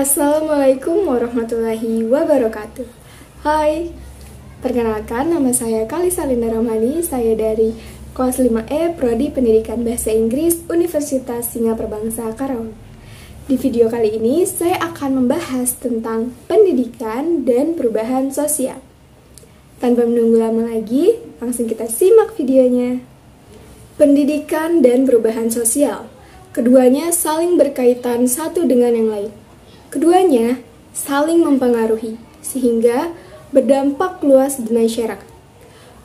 Assalamualaikum warahmatullahi wabarakatuh. Hai, perkenalkan nama saya Kalisa Linda Ramani. Saya dari kelas 5E Prodi Pendidikan Bahasa Inggris Universitas Singapura Bangsa Karawang. Di video kali ini saya akan membahas tentang pendidikan dan perubahan sosial. Tanpa menunggu lama lagi, langsung kita simak videonya. Pendidikan dan perubahan sosial, keduanya saling berkaitan satu dengan yang lain. Keduanya saling mempengaruhi, sehingga berdampak luas di masyarakat.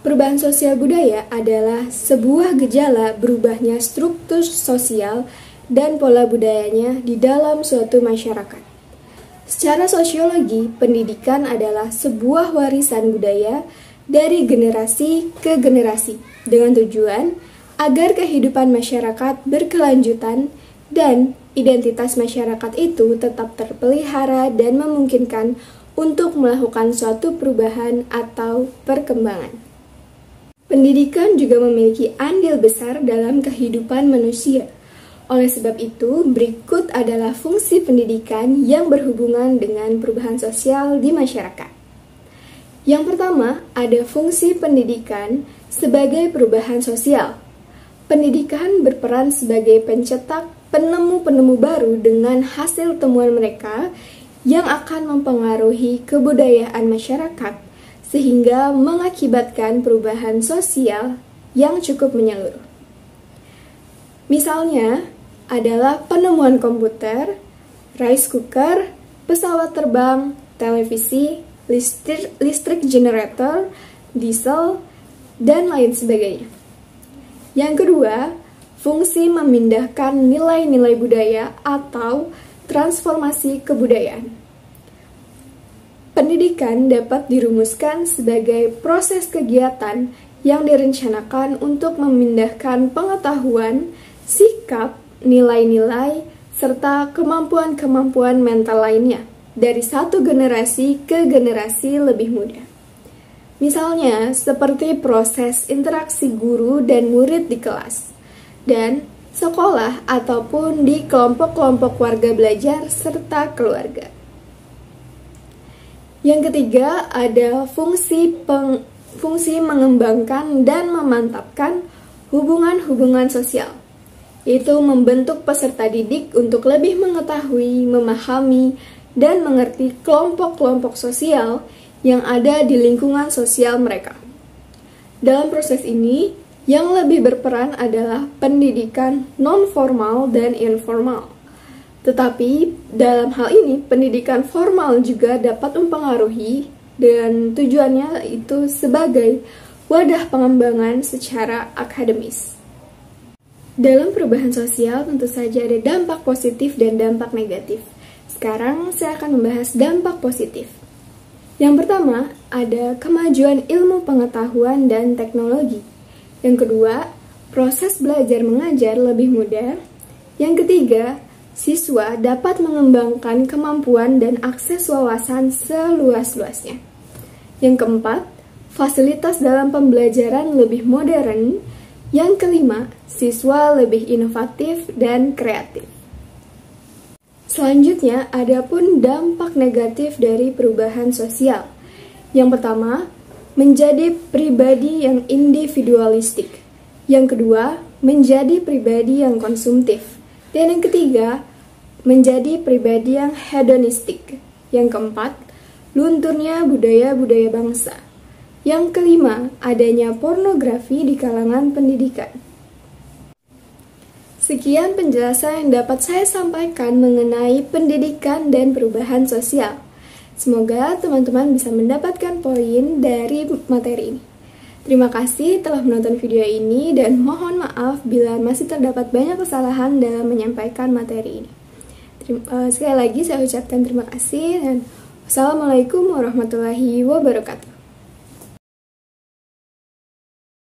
Perubahan sosial budaya adalah sebuah gejala berubahnya struktur sosial dan pola budayanya di dalam suatu masyarakat. Secara sosiologi, pendidikan adalah sebuah warisan budaya dari generasi ke generasi, dengan tujuan agar kehidupan masyarakat berkelanjutan dan identitas masyarakat itu tetap terpelihara dan memungkinkan untuk melakukan suatu perubahan atau perkembangan. Pendidikan juga memiliki andil besar dalam kehidupan manusia. Oleh sebab itu, berikut adalah fungsi pendidikan yang berhubungan dengan perubahan sosial di masyarakat. Yang pertama, ada fungsi pendidikan sebagai perubahan sosial. Pendidikan berperan sebagai pencetak penemu-penemu baru dengan hasil temuan mereka yang akan mempengaruhi kebudayaan masyarakat sehingga mengakibatkan perubahan sosial yang cukup menyeluruh. Misalnya adalah penemuan komputer, rice cooker, pesawat terbang, televisi, listrik generator, diesel, dan lain sebagainya. Yang kedua, fungsi memindahkan nilai-nilai budaya atau transformasi kebudayaan. Pendidikan dapat dirumuskan sebagai proses kegiatan yang direncanakan untuk memindahkan pengetahuan, sikap, nilai-nilai, serta kemampuan-kemampuan mental lainnya dari satu generasi ke generasi lebih muda. Misalnya, seperti proses interaksi guru dan murid di kelas, dan sekolah ataupun di kelompok-kelompok warga belajar serta keluarga. Yang ketiga, ada fungsi mengembangkan dan memantapkan hubungan-hubungan sosial, yaitu membentuk peserta didik untuk lebih mengetahui, memahami, dan mengerti kelompok-kelompok sosial yang ada di lingkungan sosial mereka. Dalam proses ini, yang lebih berperan adalah pendidikan non-formal dan informal. Tetapi, dalam hal ini, pendidikan formal juga dapat mempengaruhi dan tujuannya itu sebagai wadah pengembangan secara akademis. Dalam perubahan sosial tentu saja ada dampak positif dan dampak negatif. Sekarang saya akan membahas dampak positif. Yang pertama, ada kemajuan ilmu pengetahuan dan teknologi. Yang kedua, proses belajar mengajar lebih mudah. Yang ketiga, siswa dapat mengembangkan kemampuan dan akses wawasan seluas-luasnya. Yang keempat, fasilitas dalam pembelajaran lebih modern. Yang kelima, siswa lebih inovatif dan kreatif. Selanjutnya, ada pun dampak negatif dari perubahan sosial. Yang pertama, menjadi pribadi yang individualistik. Yang kedua, menjadi pribadi yang konsumtif. Dan yang ketiga, menjadi pribadi yang hedonistik. Yang keempat, lunturnya budaya-budaya bangsa. Yang kelima, adanya pornografi di kalangan pendidikan. Sekian penjelasan yang dapat saya sampaikan mengenai pendidikan dan perubahan sosial. Semoga teman-teman bisa mendapatkan poin dari materi ini. Terima kasih telah menonton video ini dan mohon maaf bila masih terdapat banyak kesalahan dalam menyampaikan materi ini. Sekali lagi saya ucapkan terima kasih dan wassalamualaikum warahmatullahi wabarakatuh.